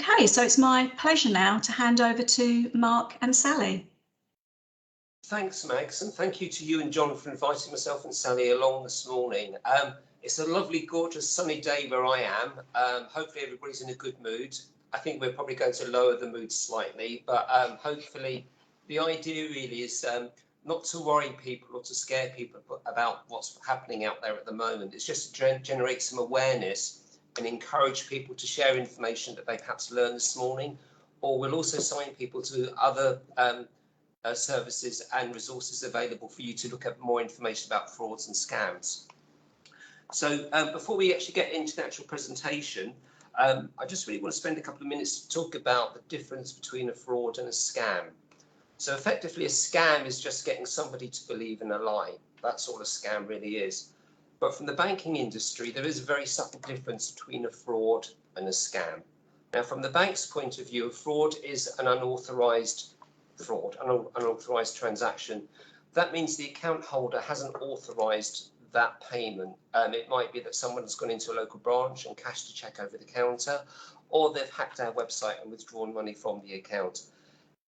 Okay, so it's my pleasure now to hand over to Mark and Sally. Thanks, Max, and thank you to you and John for inviting myself and Sally along this morning. It's a lovely, gorgeous, sunny day where I am. Hopefully everybody's in a good mood. I think we're probably going to lower the mood slightly, but hopefully the idea really is not to worry people or to scare people about what's happening out there at the moment. It's just to generate some awareness and encourage people to share information that they perhaps learned this morning, or we'll also sign people to other services and resources available for you to look at more information about frauds and scams. So before we actually get into the actual presentation, I just really want to spend a couple of minutes to talk about the difference between a fraud and a scam. So effectively, a scam is just getting somebody to believe in a lie. That's all a scam really is. But from the banking industry, there is a very subtle difference between a fraud and a scam. Now, from the bank's point of view, a fraud is an unauthorized fraud, an unauthorized transaction. That means the account holder hasn't authorized that payment. It might be that someone has gone into a local branch and cashed a check over the counter, or they've hacked our website and withdrawn money from the account.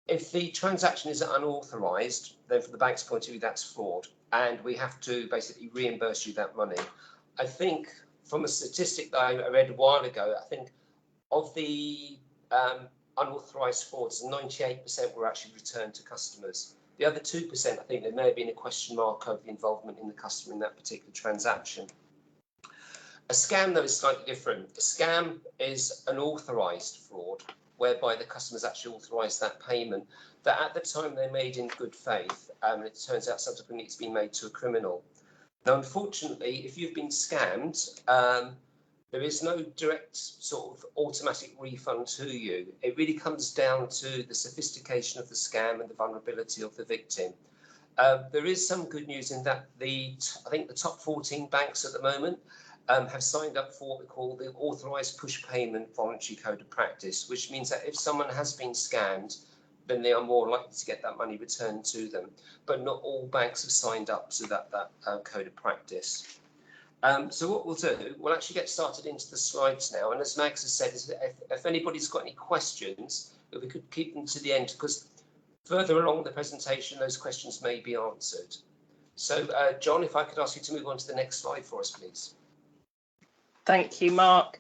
If the transaction is unauthorized, then from the bank's point of view, that's fraud, and we have to basically reimburse you that money. I think from a statistic that I read a while ago, I think of the unauthorized frauds, 98% were actually returned to customers. The other 2%, I think there may have been a question mark over the involvement in the customer in that particular transaction. A scam, though, is slightly different. A scam is an authorized fraud, whereby the customers actually authorise that payment that at the time they made in good faith, and it turns out subsequently it's been made to a criminal. Now, unfortunately, if you've been scammed, there is no direct sort of automatic refund to you. It really comes down to the sophistication of the scam and the vulnerability of the victim. There is some good news in that I think the top 14 banks at the moment have signed up for what we call the authorised push payment voluntary code of practice, which means that if someone has been scammed, then they are more likely to get that money returned to them. But not all banks have signed up to that code of practice. So what we'll do, we'll actually get started into the slides now. And as Max has said, if anybody's got any questions, if we could keep them to the end, because further along the presentation, those questions may be answered. So John, if I could ask you to move on to the next slide for us, please. Thank you, Mark.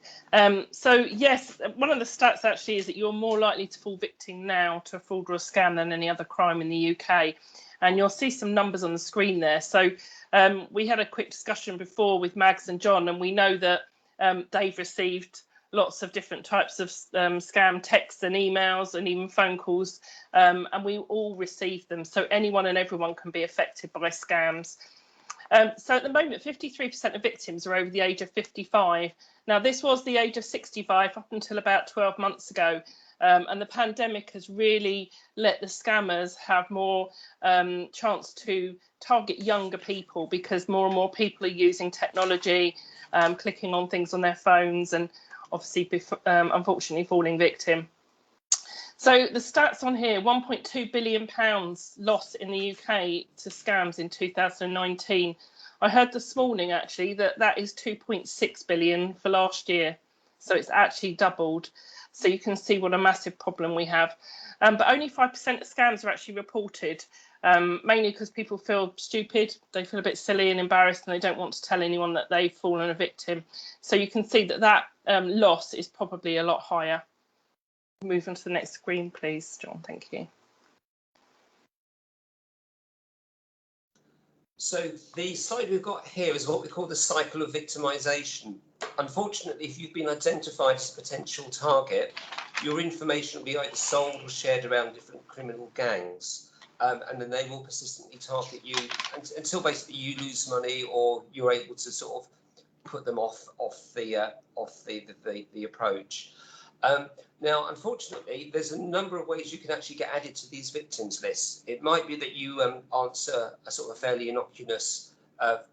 So yes, one of the stats actually is that you're more likely to fall victim now to a fraud or a scam than any other crime in the UK. And you'll see some numbers on the screen there. So we had a quick discussion before with Mags and John, and we know that they've received lots of different types of scam texts and emails and even phone calls, and we all receive them. So anyone and everyone can be affected by scams. So at the moment, 53% of victims are over the age of 55. Now, this was the age of 65 up until about 12 months ago. And the pandemic has really let the scammers have more chance to target younger people, because more and more people are using technology, clicking on things on their phones, and obviously, unfortunately, falling victim. So the stats on here, £1.2 billion loss in the UK to scams in 2019. I heard this morning, actually, that is 2.6 billion for last year. So it's actually doubled. So you can see what a massive problem we have. But only 5% of scams are actually reported, mainly because people feel stupid. They feel a bit silly and embarrassed, and they don't want to tell anyone that they've fallen a victim. So you can see that loss is probably a lot higher. Move on to the next screen, please, John. Thank you. So the slide we've got here is what we call the cycle of victimisation. Unfortunately, if you've been identified as a potential target, your information will be either sold or shared around different criminal gangs, and then they will persistently target you until basically you lose money or you're able to sort of put them off the approach. Now, unfortunately, there's a number of ways you can actually get added to these victims lists. It might be that you answer a sort of fairly innocuous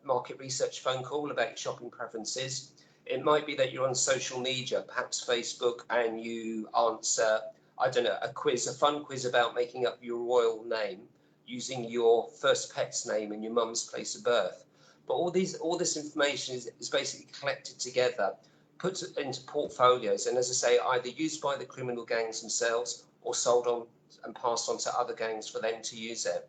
market research phone call about your shopping preferences. It might be that you're on social media, perhaps Facebook, and you answer, I don't know, a fun quiz about making up your royal name using your first pet's name and your mum's place of birth. But all this information is basically collected together put into portfolios and, as I say, either used by the criminal gangs themselves or sold on and passed on to other gangs for them to use it.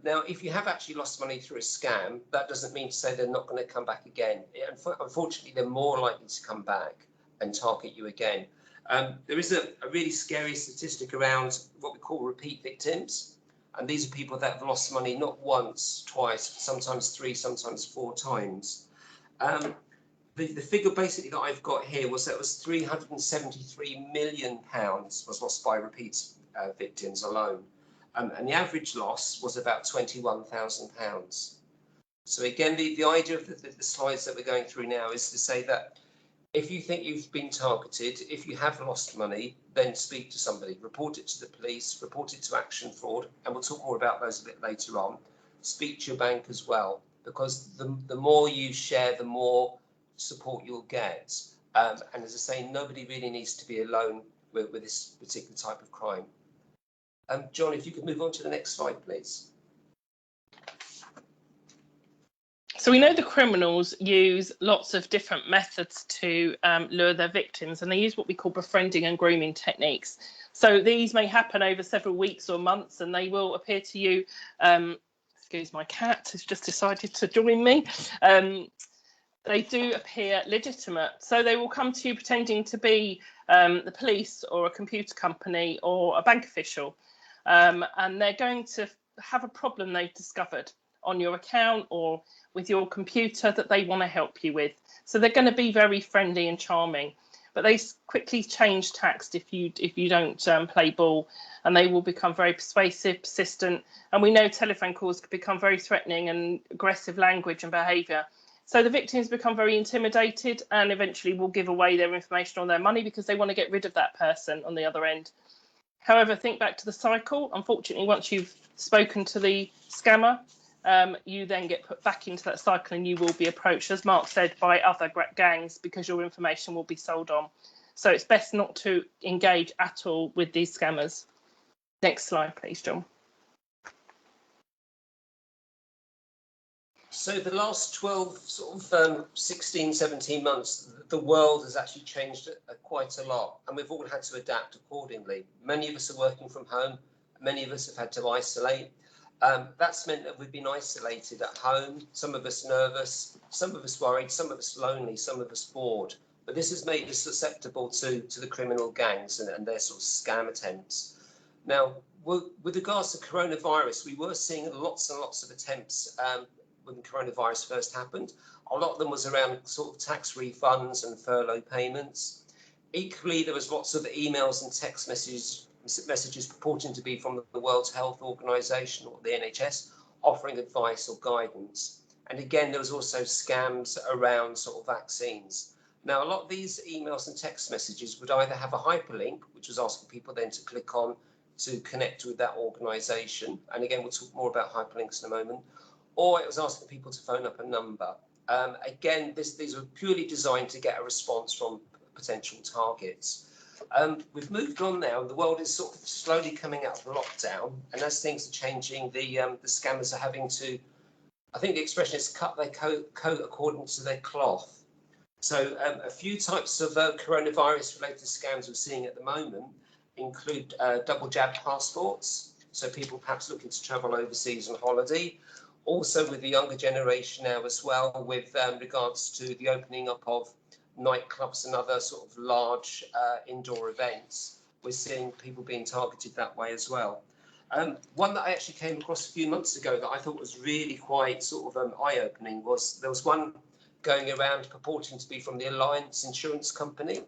Now, if you have actually lost money through a scam, that doesn't mean to say they're not going to come back again. Unfortunately, they're more likely to come back and target you again. There is a really scary statistic around what we call repeat victims. And these are people that have lost money not once, twice, sometimes 3, sometimes 4 times. The figure basically that I've got here was that it was £373 million was lost by repeat victims alone. And the average loss was about £21,000. So again, the idea of the slides that we're going through now is to say that if you think you've been targeted, if you have lost money, then speak to somebody, report it to the police, report it to Action Fraud, and we'll talk more about those a bit later on. Speak to your bank as well, because the more you share, the more support you'll get. And as I say, nobody really needs to be alone with this particular type of crime. John, if you could move on to the next slide, please. So we know the criminals use lots of different methods to lure their victims, and they use what we call befriending and grooming techniques. So these may happen over several weeks or months, and they will appear to you, excuse my cat who's just decided to join me, they do appear legitimate. So they will come to you pretending to be the police or a computer company or a bank official, and they're going to have a problem they've discovered on your account or with your computer that they want to help you with. So they're going to be very friendly and charming, but they quickly change tactics if you don't play ball, and they will become very persuasive, persistent. And we know telephone calls can become very threatening and aggressive language and behaviour. So the victims become very intimidated and eventually will give away their information or their money because they want to get rid of that person on the other end. However, think back to the cycle. Unfortunately, once you've spoken to the scammer, you then get put back into that cycle and you will be approached, as Mark said, by other gangs because your information will be sold on. So it's best not to engage at all with these scammers. Next slide, please, John. So the last 16, 17 months, the world has actually changed quite a lot, and we've all had to adapt accordingly. Many of us are working from home. Many of us have had to isolate. That's meant that we've been isolated at home, some of us nervous, some of us worried, some of us lonely, some of us bored. But this has made us susceptible to the criminal gangs and their sort of scam attempts. Now, with regards to coronavirus, we were seeing lots and lots of attempts when coronavirus first happened. A lot of them was around sort of tax refunds and furlough payments. Equally, there was lots of emails and text messages purporting to be from the World Health Organization or the NHS offering advice or guidance. And again, there was also scams around sort of vaccines. Now, a lot of these emails and text messages would either have a hyperlink, which was asking people then to click on to connect with that organization. And again, we'll talk more about hyperlinks in a moment. Or it was asking people to phone up a number. Again, these were purely designed to get a response from potential targets. We've moved on now. The world is sort of slowly coming out of lockdown, and as things are changing, the scammers are having to, I think the expression is, cut their coat according to their cloth. So a few types of coronavirus-related scams we're seeing at the moment include double jab passports, so people perhaps looking to travel overseas on holiday. Also with the younger generation now as well, with regards to the opening up of nightclubs and other sort of large indoor events, we're seeing people being targeted that way as well. One that I actually came across a few months ago that I thought was really quite sort of eye-opening was there was one going around purporting to be from the Alliance Insurance Company,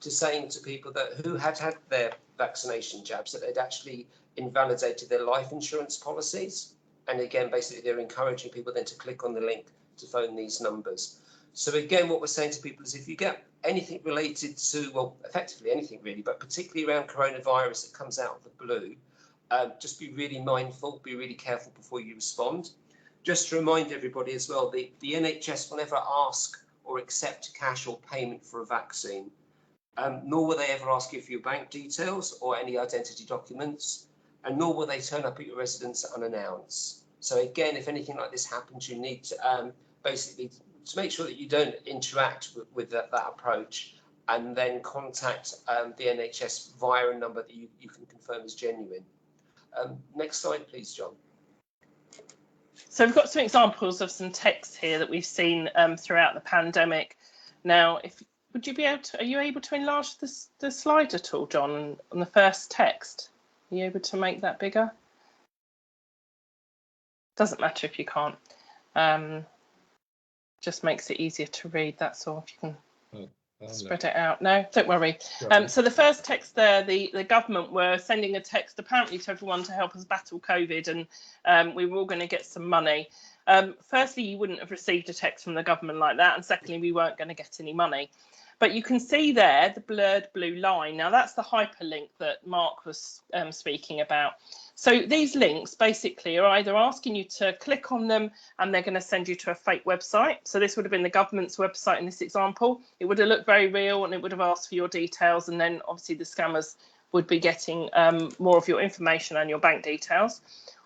to saying to people that who had had their vaccination jabs that they'd actually invalidated their life insurance policies. And again, basically, they're encouraging people then to click on the link to phone these numbers. So again, what we're saying to people is if you get anything related to, well, effectively anything really, but particularly around coronavirus that comes out of the blue, just be really mindful, be really careful before you respond. Just to remind everybody as well, the NHS will never ask or accept cash or payment for a vaccine, nor will they ever ask you for your bank details or any identity documents, and nor will they turn up at your residence unannounced. So again, if anything like this happens, you need to basically to make sure that you don't interact with that approach, and then contact the NHS via a number that you can confirm is genuine. Next slide, please, John. So we've got some examples of some text here that we've seen throughout the pandemic. Now, would you be able to, are you able to enlarge the slide at all, John, on the first text? Are you able to make that bigger? Doesn't matter if you can't. Just makes it easier to read, that's all. If you can spread it out. No, don't worry. So the first text there, the government were sending a text apparently to everyone to help us battle COVID, and we were all going to get some money. Firstly, you wouldn't have received a text from the government like that, and secondly, we weren't going to get any money. But you can see there the blurred blue line. Now that's the hyperlink that Mark was speaking about. So these links basically are either asking you to click on them and they're going to send you to a fake website. So this would have been the government's website in this example. It would have looked very real and it would have asked for your details, and then obviously the scammers would be getting more of your information and your bank details.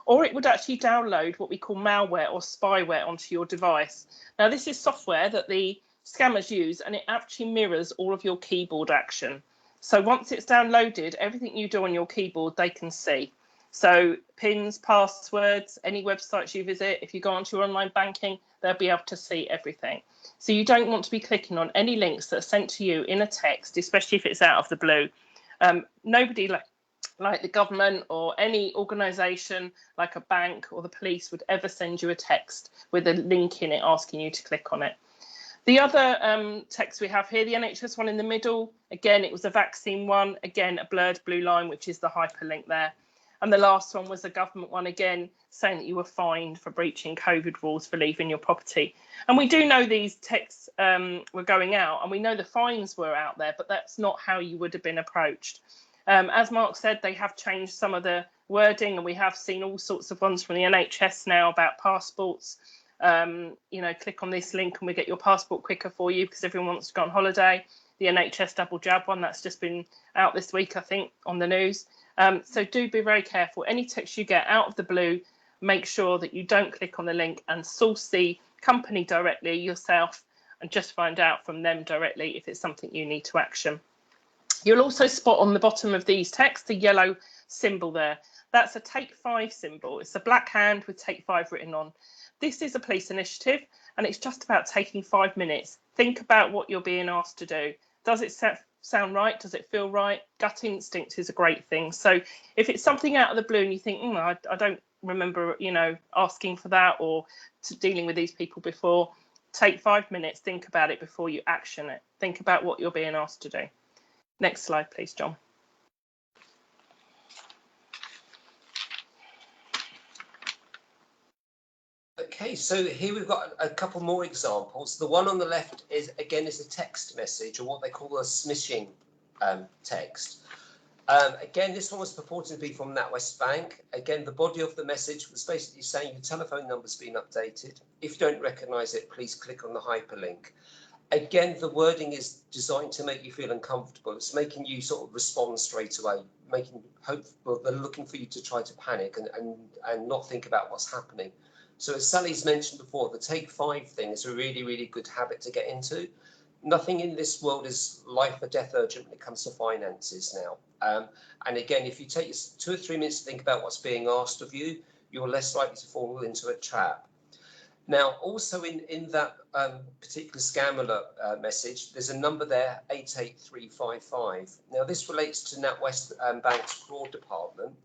Or it would actually download what we call malware or spyware onto your device. Now this is software that the scammers use, and it actually mirrors all of your keyboard action. So once it's downloaded, everything you do on your keyboard they can see. So pins, passwords, any websites you visit, if you go onto your online banking, they'll be able to see everything. So you don't want to be clicking on any links that are sent to you in a text, especially if it's out of the blue. Nobody like the government or any organisation like a bank or the police would ever send you a text with a link in it asking you to click on it. The other text we have here, the NHS one in the middle, again, it was a vaccine one, again, a blurred blue line, which is the hyperlink there. And the last one was a government one, again, saying that you were fined for breaching COVID rules for leaving your property. And we do know these texts were going out, and we know the fines were out there, but that's not how you would have been approached. As Mark said, they have changed some of the wording, and we have seen all sorts of ones from the NHS now about passports. You know, click on this link and we get your passport quicker for you because everyone wants to go on holiday. The NHS double jab one, that's just been out this week, I think, on the news. So do be very careful. Any text you get out of the blue, make sure that you don't click on the link and source the company directly yourself and just find out from them directly if it's something you need to action. You'll also spot on the bottom of these texts the yellow symbol there. That's a Take 5 symbol. It's a black hand with Take 5 written on. This is a police initiative, and it's just about taking 5 minutes. Think about what you're being asked to do. Does it sound right? Does it feel right? Gut instinct is a great thing. So if it's something out of the blue and you think, I don't remember, you know, asking for that or dealing with these people before, take 5 minutes, think about it before you action it. Think about what you're being asked to do. Next slide, please, John. Okay, so here we've got a couple more examples. The one on the left is a text message, or what they call a smishing text. Again, this one was purported to be from NatWest Bank. Again, the body of the message was basically saying your telephone number's been updated. If you don't recognise it, please click on the hyperlink. Again, the wording is designed to make you feel uncomfortable. It's making you sort of respond straight away, making hopeful. They're looking for you to try to panic and not think about what's happening. So as Sally's mentioned before, the Take 5 thing is a really, really good habit to get into. Nothing in this world is life or death urgent when it comes to finances now. And again, if you take 2 or 3 minutes to think about what's being asked of you, you're less likely to fall into a trap. Now, also in that particular scam alert message, there's a number there, 88355. Now, this relates to NatWest Bank's fraud department.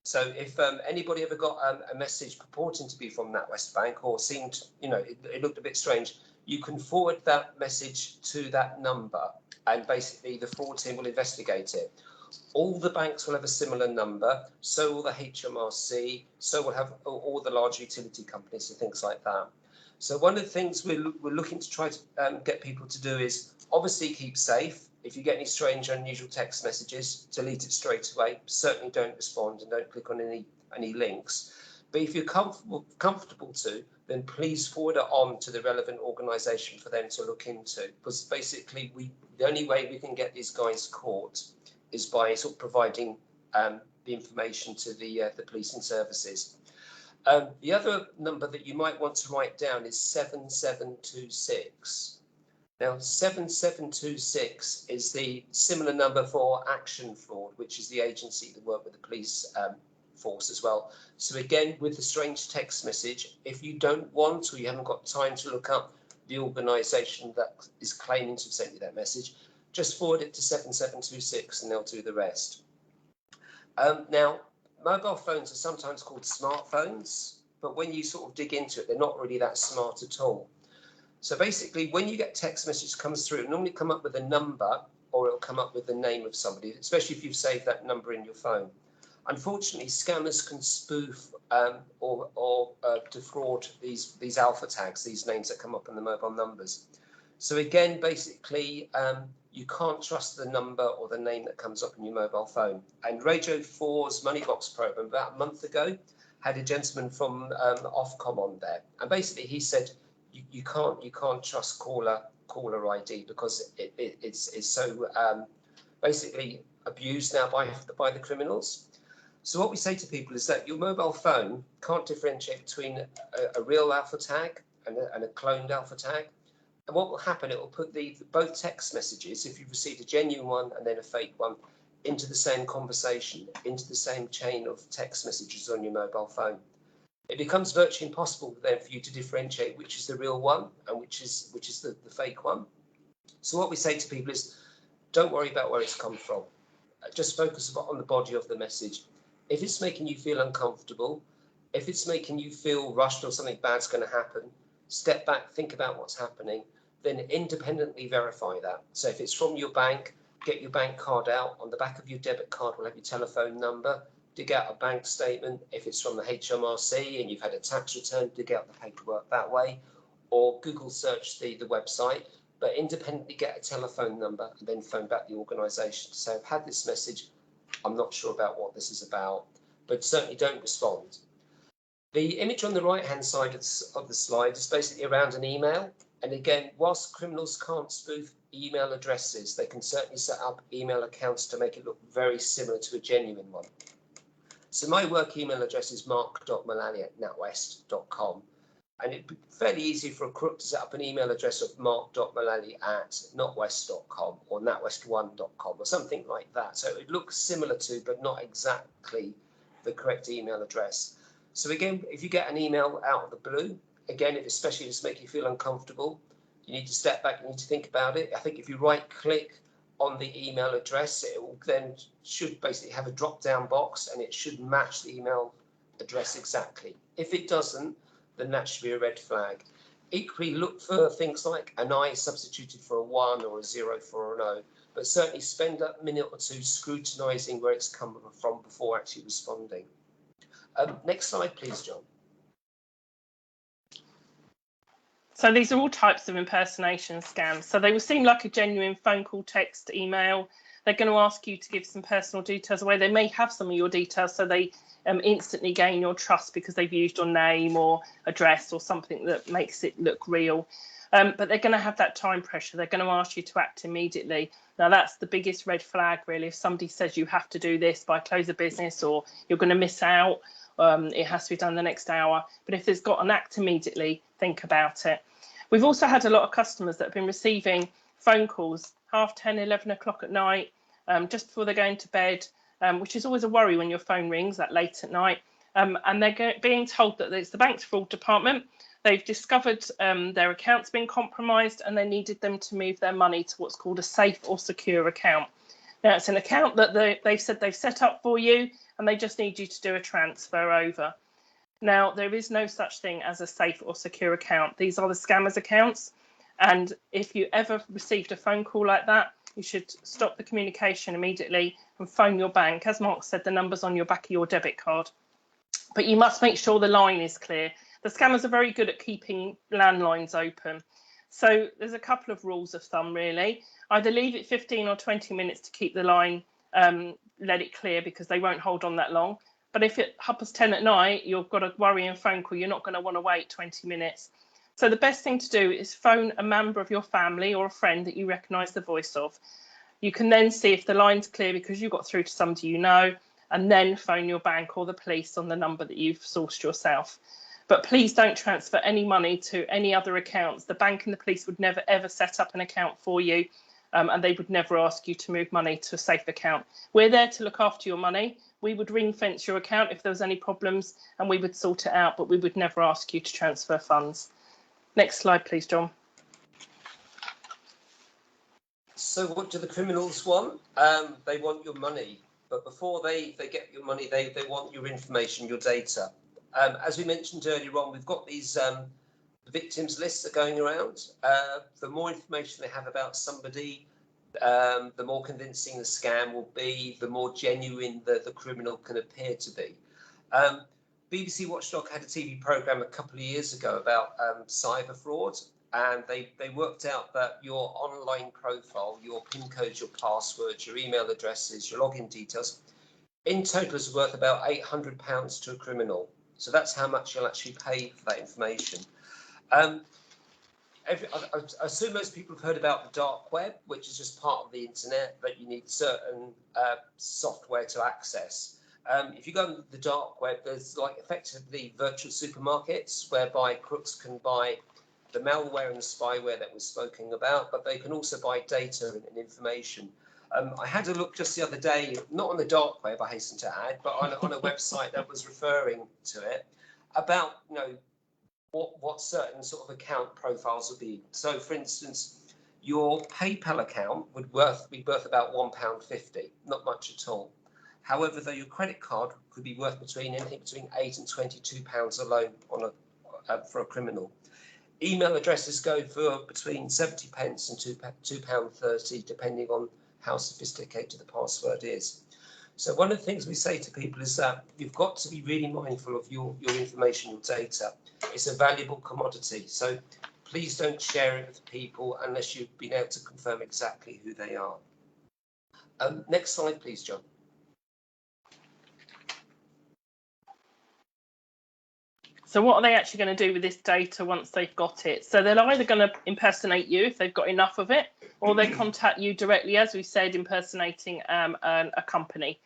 So if anybody ever got a message purporting to be from NatWest Bank or seemed, it looked a bit strange, you can forward that message to that number and basically the fraud team will investigate it. All the banks will have a similar number, so will the HMRC, so will have all the large utility companies and things like that. So one of the things we're looking to try to get people to do is obviously keep safe. If you get any strange, unusual text messages, delete it straight away. Certainly don't respond and don't click on any links. But if you're comfortable to, then please forward it on to the relevant organisation for them to look into. Because basically, the only way we can get these guys caught is by sort of providing the information to the policing services. The other number that you might want to write down is 7726. Now, 7726 is the similar number for Action Fraud, which is the agency that work with the police force as well. So again, with the strange text message, if you don't want or you haven't got time to look up the organisation that is claiming to have sent you that message, just forward it to 7726 and they'll do the rest. Now, mobile phones are sometimes called smartphones, but when you sort of dig into it, they're not really that smart at all. So basically, when you get text message comes through, it'll normally come up with a number or it'll come up with the name of somebody, especially if you've saved that number in your phone. Unfortunately, scammers can spoof or defraud these alpha tags, these names that come up in the mobile numbers. So again, basically, you can't trust the number or the name that comes up in your mobile phone. And Radio 4's Money Box program about a month ago had a gentleman from Ofcom on there, and basically he said you can't trust caller ID because it's so basically abused now by the criminals. So what we say to people is that your mobile phone can't differentiate between a real alpha tag and a cloned alpha tag. And what will happen, it will put both text messages, if you've received a genuine one and then a fake one, into the same conversation, into the same chain of text messages on your mobile phone. It becomes virtually impossible then for you to differentiate which is the real one and which is the fake one. So what we say to people is, don't worry about where it's come from. Just focus on the body of the message. If it's making you feel uncomfortable, if it's making you feel rushed or something bad's going to happen, step back, think about what's happening, then independently verify that. So if it's from your bank, get your bank card out. On the back of your debit card will have your telephone number. Dig out a bank statement. If it's from the HMRC and you've had a tax return, dig out the paperwork that way, or Google search the website, but independently get a telephone number and then phone back the organisation to say, I've had this message, I'm not sure about what this is about, but certainly don't respond. The image on the right-hand side of the slide is basically around an email. And again, whilst criminals can't spoof email addresses, they can certainly set up email accounts to make it look very similar to a genuine one. So my work email address is mark.mullally@natwest.com. And it'd be fairly easy for a crook to set up an email address of mark.mullally@natwest.com or natwest1.com or something like that. So it looks similar to, but not exactly the correct email address. So again, if you get an email out of the blue, again, especially if it's making you feel uncomfortable, you need to step back, you need to think about it. I think if you right click on the email address, it will then should basically have a drop down box and it should match the email address exactly. If it doesn't, then that should be a red flag. Equally, look for things like an I substituted for a 1 or a 0 for an O, but certainly spend a minute or two scrutinising where it's come from before actually responding. Next slide, please, John. So these are all types of impersonation scams. So they will seem like a genuine phone call, text, email. They're going to ask you to give some personal details away. They may have some of your details, so they instantly gain your trust because they've used your name or address or something that makes it look real. But they're going to have that time pressure. They're going to ask you to act immediately. Now, that's the biggest red flag, really. If somebody says you have to do this by close of business or you're going to miss out, it has to be done the next hour. But if there's got an act immediately, think about it. We've also had a lot of customers that have been receiving phone calls 10:30, 11 o'clock at night, just before they're going to bed, which is always a worry when your phone rings that late at night. And they're being told that it's the bank's fraud department. They've discovered their account's been compromised and they needed them to move their money to what's called a safe or secure account. Now, it's an account that they've said they've set up for you and they just need you to do a transfer over. Now, there is no such thing as a safe or secure account. These are the scammers' accounts. And if you ever received a phone call like that, you should stop the communication immediately and phone your bank. As Mark said, the number's on your back of your debit card. But you must make sure the line is clear. The scammers are very good at keeping landlines open. So there's a couple of rules of thumb, really. Either leave it 15 or 20 minutes to keep the line, let it clear, because they won't hold on that long. But if it happens 10 at night, you've got a worrying phone call, you're not going to want to wait 20 minutes. So the best thing to do is phone a member of your family or a friend that you recognise the voice of. You can then see if the line's clear because you got through to somebody you know, and then phone your bank or the police on the number that you've sourced yourself. But please don't transfer any money to any other accounts. The bank and the police would never ever set up an account for you, and they would never ask you to move money to a safe account. We're there to look after your money. We would ring fence your account if there was any problems, and we would sort it out, but we would never ask you to transfer funds. Next slide, please, John. So what do the criminals want? They want your money, but before they get your money, they want your information, your data. As we mentioned earlier on, we've got these victims lists that are going around. The more information they have about somebody, the more convincing the scam will be, the more genuine the criminal can appear to be. BBC Watchdog had a TV programme a couple of years ago about cyber fraud, and they worked out that your online profile, your PIN codes, your passwords, your email addresses, your login details, in total is worth about £800 to a criminal. So that's how much you'll actually pay for that information. I assume most people have heard about the dark web, which is just part of the internet that you need certain software to access. If you go on the dark web, there's like effectively virtual supermarkets whereby crooks can buy the malware and the spyware that we're speaking about, but they can also buy data and information. I had a look just the other day, not on the dark web, I hasten to add, but on a website that was referring to it, about what certain sort of account profiles would be. So, for instance, your PayPal account would be worth about £1.50, not much at all. However, though, your credit card could be worth anything between £8 and £22 alone for a criminal. Email addresses go for between 70 pence and £2.30, depending on how sophisticated the password is. So one of the things we say to people is that you've got to be really mindful of your information, your data. It's a valuable commodity. So please don't share it with people unless you've been able to confirm exactly who they are. Next slide, please, John. So what are they actually going to do with this data once they've got it? So they're either going to impersonate you if they've got enough of it, or they contact you directly, as we said, impersonating a company.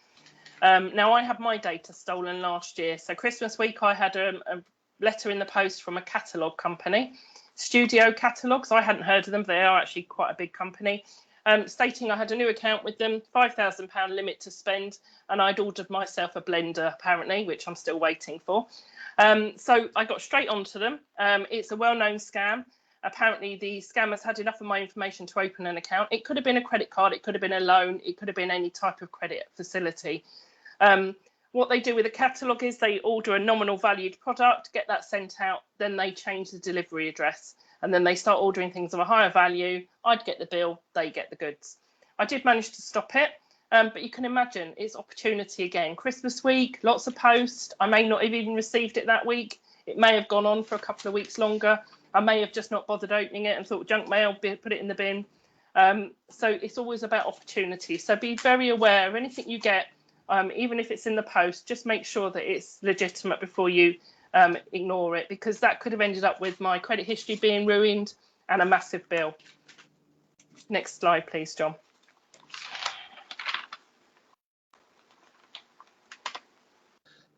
Now, I had my data stolen last year. So Christmas week, I had a letter in the post from a catalogue company, Studio Catalogues. I hadn't heard of them. They are actually quite a big company. Stating I had a new account with them, £5,000 limit to spend, and I'd ordered myself a blender, apparently, which I'm still waiting for. So I got straight onto them. It's a well-known scam. Apparently, the scammers had enough of my information to open an account. It could have been a credit card, it could have been a loan, it could have been any type of credit facility. What they do with a catalogue is they order a nominal valued product, get that sent out, then they change the delivery address, and then they start ordering things of a higher value. I'd get the bill, they get the goods. I did manage to stop it. But you can imagine it's opportunity again. Christmas week, lots of posts. I may not have even received it that week. It may have gone on for a couple of weeks longer. I may have just not bothered opening it and thought junk mail, put it in the bin. So it's always about opportunity. So be very aware of anything you get, even if it's in the post, just make sure that it's legitimate before you ignore it, because that could have ended up with my credit history being ruined and a massive bill. Next slide, please, John.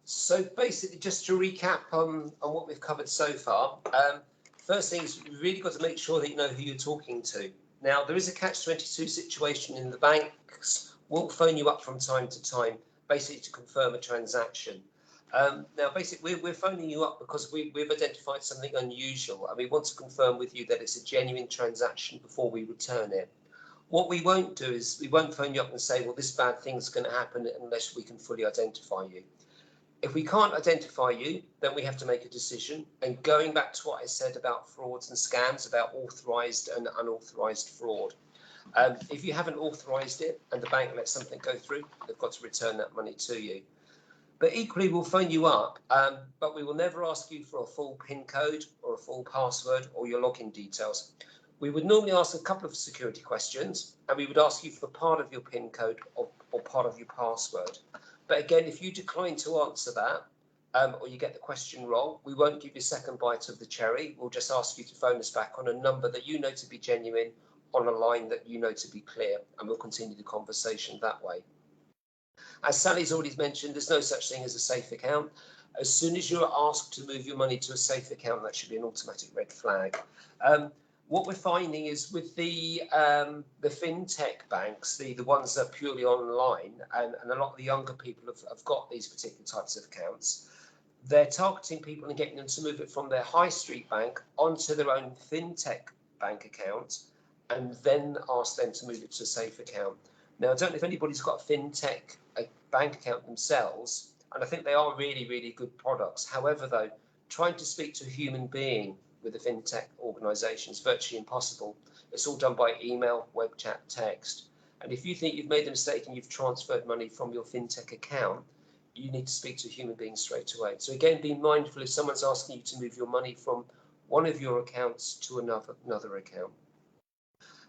So basically, just to recap on what we've covered so far, first thing is you've really got to make sure that you know who you're talking to. Now, there is a catch-22 situation in the banks. Will phone you up from time to time, basically to confirm a transaction. Now, basically, we're phoning you up because we've identified something unusual, and we want to confirm with you that it's a genuine transaction before we return it. What we won't do is we won't phone you up and say, well, this bad thing's going to happen unless we can fully identify you. If we can't identify you, then we have to make a decision. And going back to what I said about frauds and scams, about authorised and unauthorised fraud. If you haven't authorised it and the bank lets something go through, they've got to return that money to you. But equally, we'll phone you up, but we will never ask you for a full PIN code or a full password or your login details. We would normally ask a couple of security questions, and we would ask you for part of your PIN code or part of your password. But again, if you decline to answer that, or you get the question wrong, we won't give you a second bite of the cherry. We'll just ask you to phone us back on a number that you know to be genuine, on a line that you know to be clear, and we'll continue the conversation that way. As Sally's already mentioned, there's no such thing as a safe account. As soon as you're asked to move your money to a safe account, that should be an automatic red flag. What we're finding is with the fintech banks, the ones that are purely online, and a lot of the younger people have got these particular types of accounts, they're targeting people and getting them to move it from their high street bank onto their own fintech bank account, and then ask them to move it to a safe account. Now, I don't know if anybody's got a fintech bank account themselves, and I think they are really, really good products. However, though, trying to speak to a human being with a fintech organisation is virtually impossible. It's all done by email, web chat, text. And if you think you've made a mistake and you've transferred money from your fintech account, you need to speak to a human being straight away. So again, be mindful if someone's asking you to move your money from one of your accounts to another account.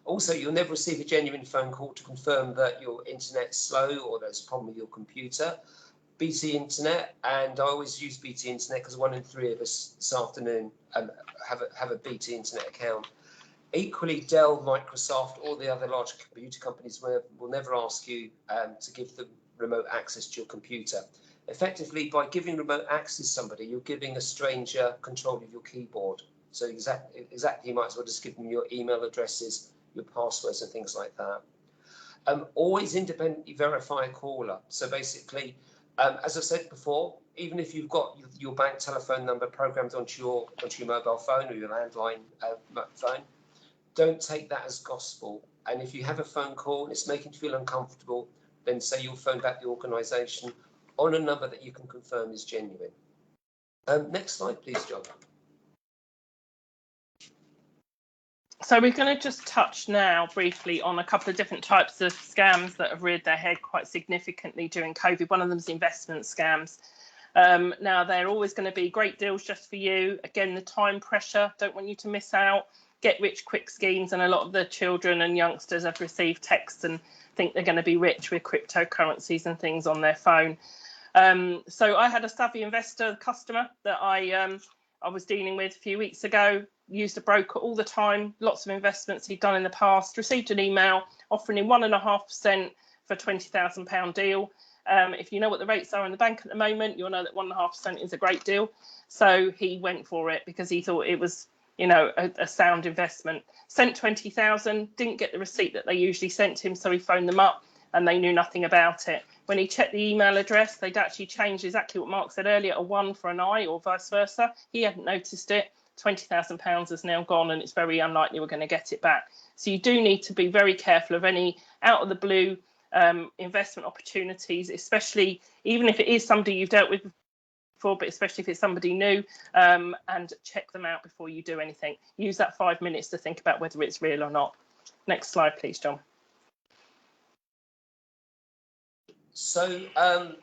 Also, you'll never receive a genuine phone call to confirm that your internet's slow or there's a problem with your computer. BT Internet, and I always use BT Internet because 1 in 3 of us this afternoon have a BT Internet account. Equally, Dell, Microsoft, all the other large computer companies will never ask you to give them remote access to your computer. Effectively, by giving remote access to somebody, you're giving a stranger control of your keyboard. So exactly, you might as well just give them your email addresses, your passwords and things like that. Always independently verify a caller. So basically, as I said before, even if you've got your bank telephone number programmed onto your mobile phone or your landline phone, don't take that as gospel. And if you have a phone call and it's making you feel uncomfortable, then say you'll phone back the organisation on a number that you can confirm is genuine. Next slide, please, John. So we're going to just touch now briefly on a couple of different types of scams that have reared their head quite significantly during COVID. One of them is investment scams. Now, they're always going to be great deals just for you. Again, the time pressure, don't want you to miss out. Get rich quick schemes, and a lot of the children and youngsters have received texts and think they're going to be rich with cryptocurrencies and things on their phone. So I had a savvy investor customer that I was dealing with a few weeks ago, used a broker all the time, lots of investments he'd done in the past, received an email offering him 1.5% for a £20,000 deal. If you know what the rates are in the bank at the moment, you'll know that 1.5% is a great deal. So he went for it because he thought it was, you know, a sound investment. Sent 20,000, didn't get the receipt that they usually sent him, so he phoned them up and they knew nothing about it. When he checked the email address, they'd actually changed exactly what Mark said earlier, a 1 for an I or vice versa. He hadn't noticed it. £20,000 is now gone, and it's very unlikely we're going to get it back. So you do need to be very careful of any out of the blue investment opportunities, especially even if it is somebody you've dealt with before, but especially if it's somebody new, and check them out before you do anything. Use that 5 minutes to think about whether it's real or not. Next slide, please, John. So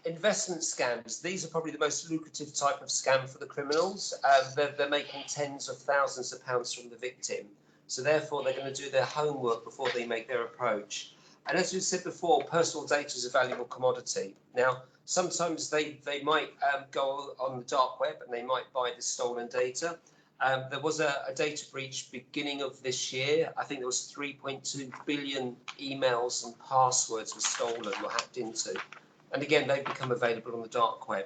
investment scams, these are probably the most lucrative type of scam for the criminals. They're making tens of thousands of pounds from the victim. So therefore, they're going to do their homework before they make their approach. And as we said before, personal data is a valuable commodity. Now, sometimes they might go on the dark web and they might buy the stolen data. There was a data breach beginning of this year. I think there was 3.2 billion emails and passwords were stolen or hacked into. And again, they've become available on the dark web.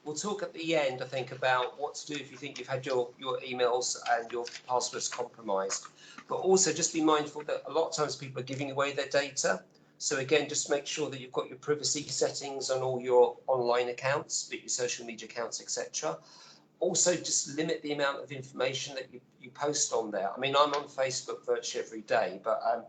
We'll talk at the end, I think, about what to do if you think you've had your emails and your passwords compromised. But also just be mindful that a lot of times people are giving away their data. So again, just make sure that you've got your privacy settings on all your online accounts, be it your social media accounts, etc. Also, just limit the amount of information that you post on there. I mean, I'm on Facebook virtually every day, but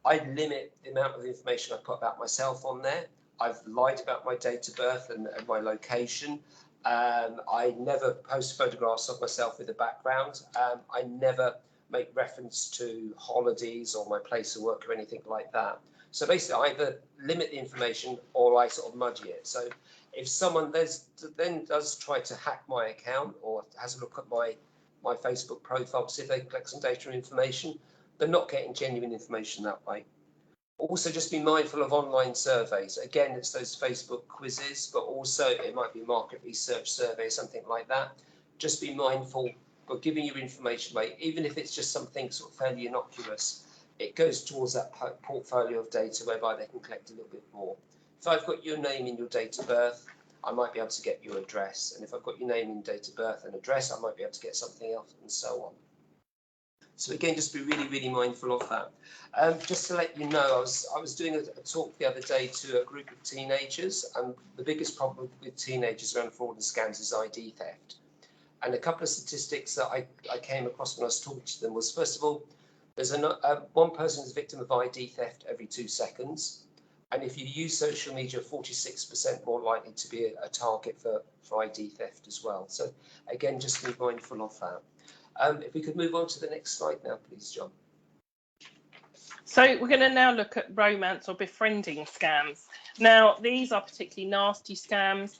I limit the amount of information I put about myself on there. I've lied about my date of birth and my location. I never post photographs of myself with a background. I never make reference to holidays or my place of work or anything like that. So basically, I either limit the information or I sort of muddy it. So if someone then does try to hack my account or has a look at my Facebook profile to see if they can collect some data and information, they're not getting genuine information that way. Also, just be mindful of online surveys. Again, it's those Facebook quizzes, but also it might be a market research survey or something like that. Just be mindful of giving your information away, even if it's just something sort of fairly innocuous. It goes towards that portfolio of data whereby they can collect a little bit more. If I've got your name and your date of birth, I might be able to get your address. And if I've got your name and date of birth and address, I might be able to get something else, and so on. So again, just be really, really mindful of that. Just to let you know, I was doing a talk the other day to a group of teenagers, and the biggest problem with teenagers around fraud and scams is ID theft. And a couple of statistics that I came across when I was talking to them was, first of all, there's one person who's a victim of ID theft every 2 seconds. And if you use social media, 46% more likely to be a target for ID theft as well. So again, just be mindful of that. If we could move on to the next slide now, please, John. So we're going to now look at romance or befriending scams. Now, these are particularly nasty scams.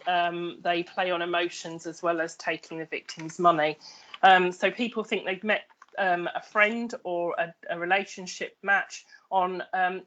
They play on emotions as well as taking the victim's money. So people think they've met a friend or a relationship match on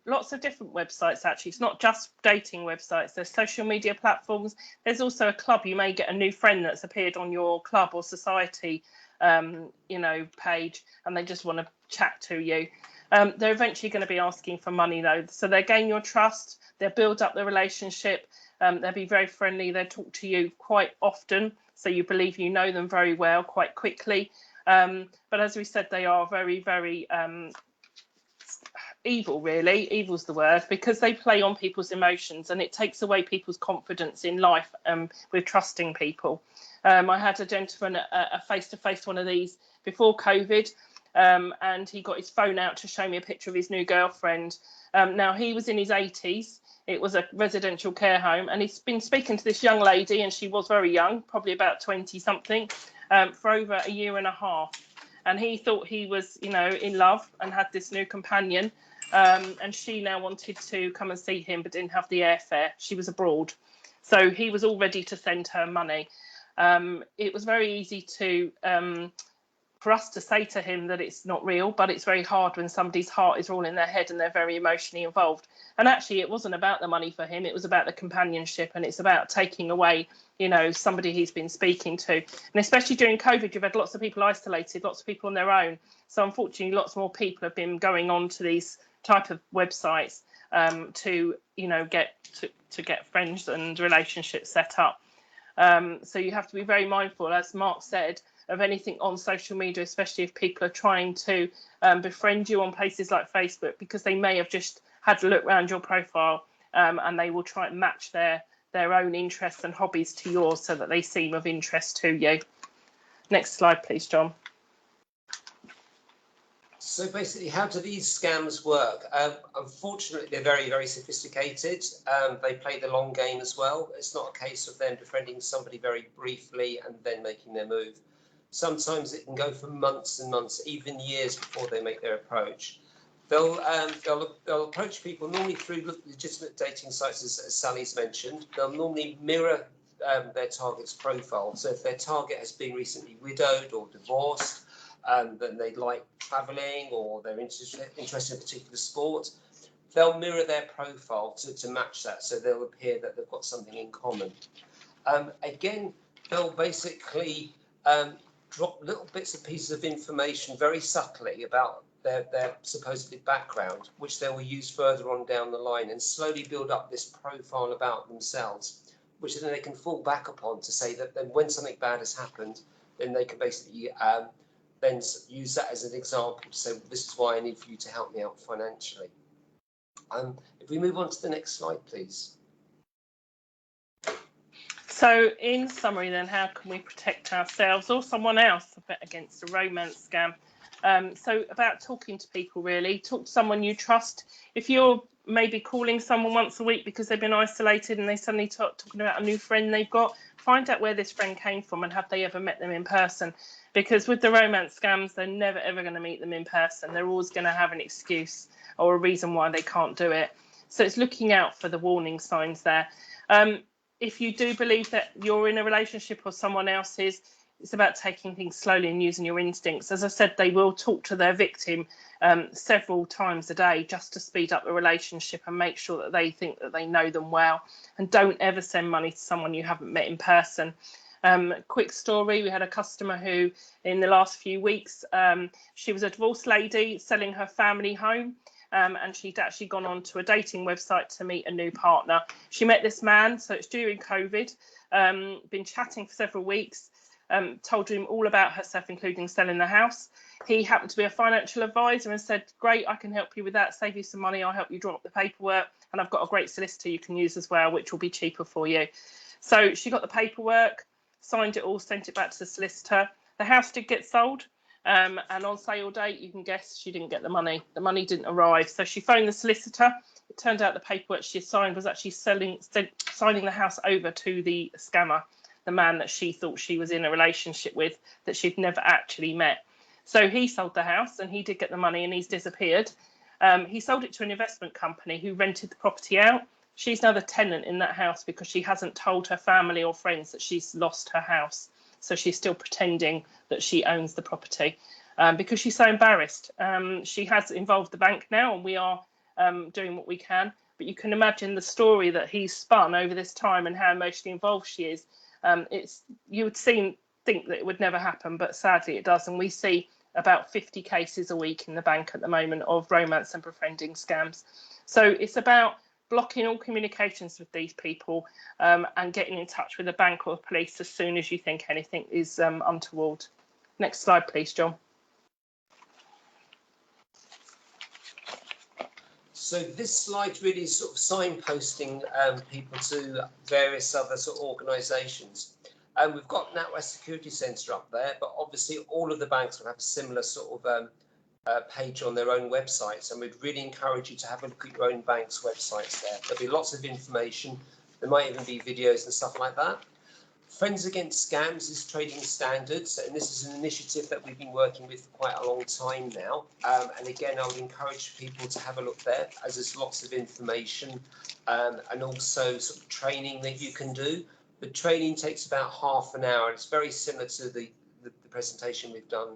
lots of different websites. Actually, it's not just dating websites. There's social media platforms. There's also a club. You may get a new friend that's appeared on your club or society page, and they just want to chat to you. They're eventually going to be asking for money though, so they gain your trust, they'll build up the relationship, they'll be very friendly, they'll talk to you quite often, so you believe you know them very well quite quickly. But as we said, they are very, very evil, really. Evil's the word, because they play on people's emotions, and it takes away people's confidence in life with trusting people. I had a gentleman a face-to-face one of these before COVID, and he got his phone out to show me a picture of his new girlfriend. Now, he was in his 80s. It was a residential care home, and he's been speaking to this young lady, and she was very young, probably about 20 something, for over a year and a half. And he thought he was, in love and had this new companion. And she now wanted to come and see him, but didn't have the airfare. She was abroad. So he was all ready to send her money. It was very easy for us to say to him that it's not real, but it's very hard when somebody's heart is all in their head and they're very emotionally involved. And actually, it wasn't about the money for him. It was about the companionship, and it's about taking away, somebody he's been speaking to. And especially during COVID, you've had lots of people isolated, lots of people on their own. So unfortunately, lots more people have been going on to these type of websites to get friends and relationships set up. So you have to be very mindful, as Mark said, of anything on social media, especially if people are trying to befriend you on places like Facebook, because they may have just had a look around your profile and they will try and match their own interests and hobbies to yours so that they seem of interest to you. Next slide, please, John. So basically, how do these scams work? Unfortunately, they're very, very sophisticated. They play the long game as well. It's not a case of them befriending somebody very briefly and then making their move. Sometimes it can go for months and months, even years before they make their approach. They'll approach people normally through legitimate dating sites, as Sally's mentioned. They'll normally mirror their target's profile. So if their target has been recently widowed or divorced, then they like travelling, or they're interested in a particular sport, they'll mirror their profile to match that. So they'll appear that they've got something in common. Again, they'll basically drop little bits and pieces of information very subtly about their supposedly background, which they will use further on down the line and slowly build up this profile about themselves, which then they can fall back upon to say that then when something bad has happened, then they can basically then use that as an example to say, well, this is why I need for you to help me out financially. If we move on to the next slide, please. So in summary then, how can we protect ourselves or someone else against a romance scam? So about talking to people, really. Talk to someone you trust. If you're maybe calling someone once a week because they've been isolated and they suddenly talking about a new friend they've got, find out where this friend came from and have they ever met them in person. Because with the romance scams, they're never, ever going to meet them in person. They're always going to have an excuse or a reason why they can't do it. So it's looking out for the warning signs there. If you do believe that you're in a relationship or someone else is, it's about taking things slowly and using your instincts. As I said, they will talk to their victim several times a day just to speed up the relationship and make sure that they think that they know them well. And don't ever send money to someone you haven't met in person. Quick story, we had a customer who in the last few weeks, she was a divorced lady selling her family home. and she'd actually gone on to a dating website to meet a new partner. She met this man, so it's during COVID, been chatting for several weeks, told him all about herself, including selling the house. He happened to be a financial advisor and said, great, I can help you with that, save you some money, I'll help you draw up the paperwork, and I've got a great solicitor you can use as well, which will be cheaper for you. So she got the paperwork, signed it all, sent it back to the solicitor. The house did get sold. And on sale date, you can guess she didn't get the money. The money didn't arrive. So she phoned the solicitor. It turned out the paperwork she signed was actually signing the house over to the scammer, the man that she thought she was in a relationship with, that she'd never actually met. So he sold the house and he did get the money and he's disappeared. He sold it to an investment company who rented the property out. She's now the tenant in that house because she hasn't told her family or friends that she's lost her house. So she's still pretending that she owns the property because she's so embarrassed. She has involved the bank now and we are doing what we can. But you can imagine the story that he's spun over this time and how emotionally involved she is. You would think that it would never happen, but sadly it does. And we see about 50 cases a week in the bank at the moment of romance and befriending scams. So it's about blocking all communications with these people and getting in touch with the bank or the police as soon as you think anything is untoward. Next slide, please, John. So this slide really is sort of signposting people to various other sort of organisations. And we've got NatWest Security Centre up there, but obviously all of the banks will have a similar sort of page on their own websites, and we'd really encourage you to have a look at your own bank's websites there. There'll be lots of information. There might even be videos and stuff like that. Friends Against Scams is trading standards, and this is an initiative that we've been working with for quite a long time now. And again, I would encourage people to have a look there, as there's lots of information and also sort of training that you can do. The training takes about half an hour, and it's very similar to the presentation we've done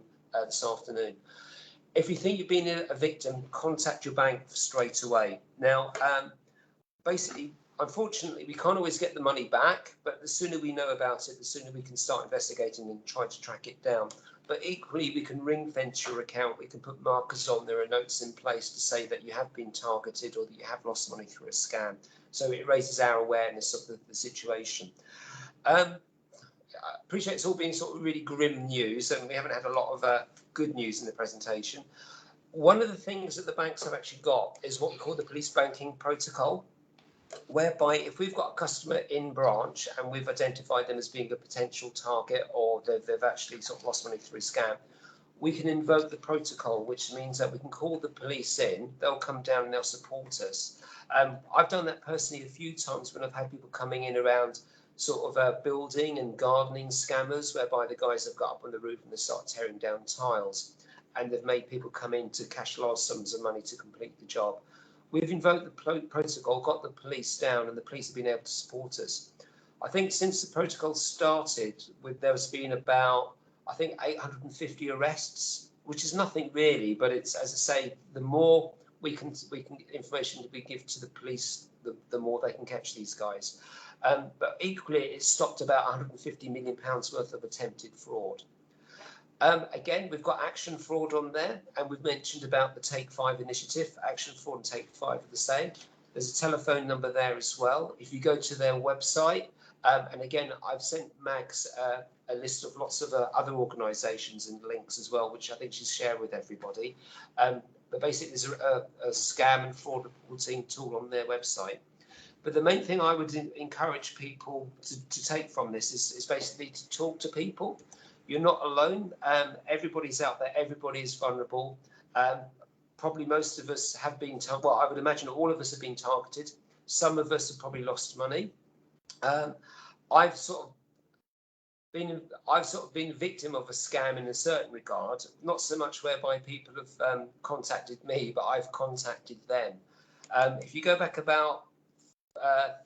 this afternoon. If you think you've been a victim, contact your bank straight away. Now, basically, unfortunately, we can't always get the money back, but the sooner we know about it, the sooner we can start investigating and try to track it down. But equally, we can ring fence your account. We can put markers on. There are notes in place to say that you have been targeted or that you have lost money through a scam. So it raises our awareness of the situation. I appreciate it's all been sort of really grim news, and we haven't had a lot of good news in the presentation. One of the things that the banks have actually got is what we call the police banking protocol, whereby if we've got a customer in branch and we've identified them as being a potential target, or they've actually sort of lost money through a scam, we can invoke the protocol, which means that we can call the police in, they'll come down and they'll support us. I've done that personally a few times when I've had people coming in around sort of building and gardening scammers, whereby the guys have got up on the roof and they start tearing down tiles, and they've made people come in to cash large sums of money to complete the job. We've invoked the protocol, got the police down, and the police have been able to support us. I think since the protocol started, there's been about, I think, 850 arrests, which is nothing really, but it's, as I say, the more information we give to the police, the more they can catch these guys. But equally, it's stopped about £150 million worth of attempted fraud. Again, we've got action fraud on there, and we've mentioned about the Take 5 initiative. Action fraud and Take 5 are the same. There's a telephone number there as well. If you go to their website, and again, I've sent Mags a list of lots of other organisations and links as well, which I think she's shared with everybody. But basically, there's a scam and fraud reporting tool on their website. But the main thing I would encourage people to take from this is basically to talk to people. You're not alone. Everybody's out there. Everybody is vulnerable. Probably most of us have been, well, I would imagine all of us have been targeted. Some of us have probably lost money. I've sort of been a victim of a scam in a certain regard, not so much whereby people have contacted me, but I've contacted them. If you go back about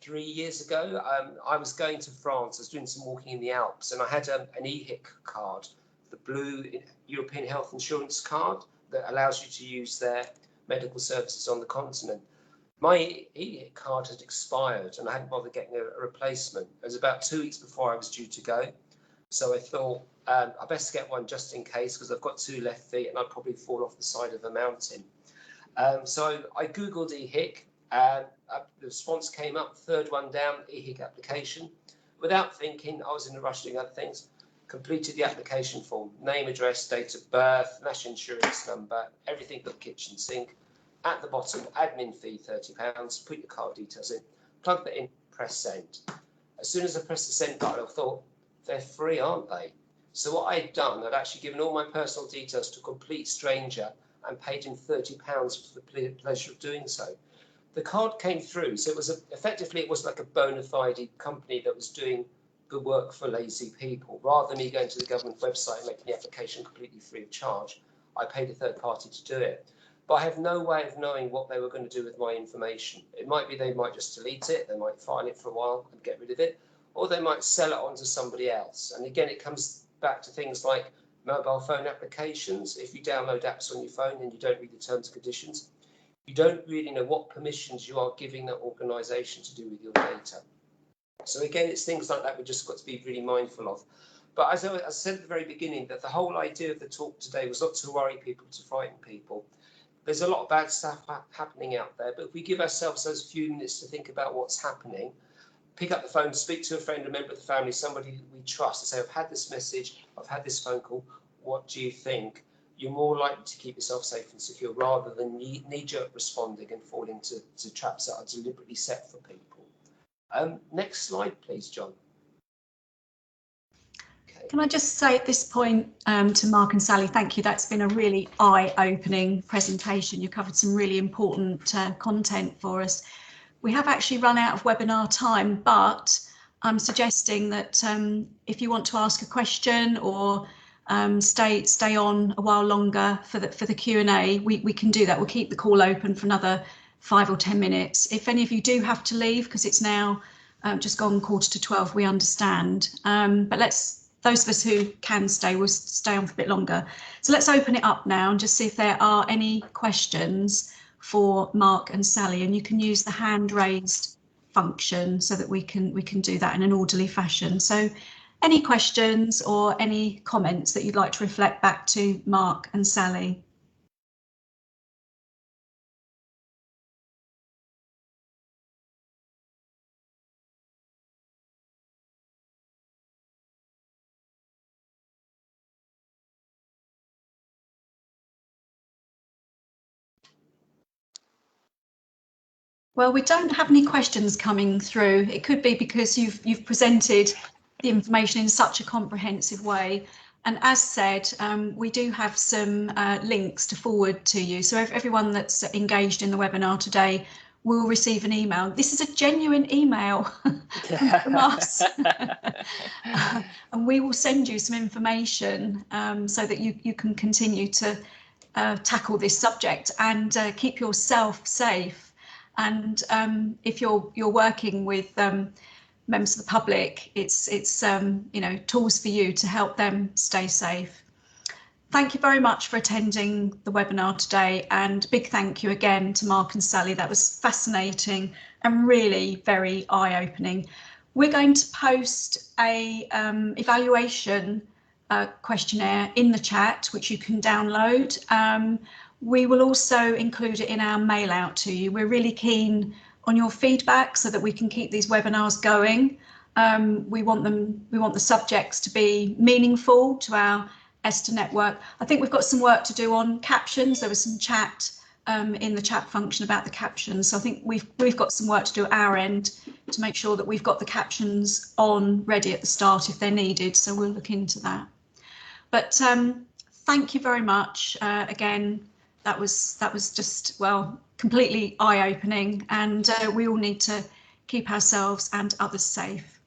3 years ago, I was going to France. I was doing some walking in the Alps, and I had an EHIC card, the blue European Health Insurance card that allows you to use their medical services on the continent. My EHIC card had expired, and I hadn't bothered getting a replacement. It was about 2 weeks before I was due to go, so I thought I best get one just in case, because I've got 2 left feet and I'd probably fall off the side of a mountain. So I googled EHIC, and the response came up, third one down, EHIC application. Without thinking, I was in a rush doing other things, completed the application form, name, address, date of birth, national insurance number, everything but kitchen sink. At the bottom, admin fee £30, put your card details in, plug that in, press send. As soon as I pressed the send button, I thought, they're free, aren't they? So what I'd done, I'd actually given all my personal details to a complete stranger and paid him £30 for the pleasure of doing so. The card came through, so it was effectively, it was like a bona fide company that was doing good work for lazy people. Rather than me going to the government website and making the application completely free of charge, I paid a third party to do it. But I have no way of knowing what they were going to do with my information. It might be they might just delete it, they might file it for a while and get rid of it, or they might sell it on to somebody else. And again, it comes back to things like mobile phone applications. If you download apps on your phone and you don't read the terms and conditions, you don't really know what permissions you are giving that organisation to do with your data. So again, it's things like that we've just got to be really mindful of. But as I said at the very beginning, that the whole idea of the talk today was not to worry people, to frighten people. There's a lot of bad stuff happening out there, but if we give ourselves those few minutes to think about what's happening, pick up the phone, speak to a friend, a member of the family, somebody we trust, and say, I've had this message, I've had this phone call, what do you think? You're more likely to keep yourself safe and secure rather than knee-jerk responding and falling into traps that are deliberately set for people. Next slide, please, John. Okay. Can I just say at this point to Mark and Sally, thank you. That's been a really eye-opening presentation. You covered some really important content for us. We have actually run out of webinar time, but I'm suggesting that if you want to ask a question or stay on a while longer for the Q&A, we can do that. We'll keep the call open for another 5 or 10 minutes. If any of you do have to leave, because it's now just gone 11:45, we understand. But those of us who can stay, will stay on for a bit longer. So let's open it up now and just see if there are any questions for Mark and Sally, and you can use the hand raised function so that we can do that in an orderly fashion. So any questions or any comments that you'd like to reflect back to Mark and Sally? Well, we don't have any questions coming through. It could be because you've presented the information in such a comprehensive way. And as said, we do have some links to forward to you. So everyone that's engaged in the webinar today will receive an email. This is a genuine email from us. And we will send you some information so that you can continue to tackle this subject and keep yourself safe. And if you're working with members of the public, it's tools for you to help them stay safe. Thank you very much for attending the webinar today, and big thank you again to Mark and Sally. That was fascinating and really very eye-opening. We're going to post a evaluation questionnaire in the chat, which you can download. We will also include it in our mail out to you. We're really keen on your feedback so that we can keep these webinars going. We want the subjects to be meaningful to our ESTHER network. I think we've got some work to do on captions. There was some chat in the chat function about the captions. So I think we've got some work to do at our end to make sure that we've got the captions on ready at the start if they're needed. So we'll look into that. But thank you very much again. That was just, well, completely eye-opening, and we all need to keep ourselves and others safe.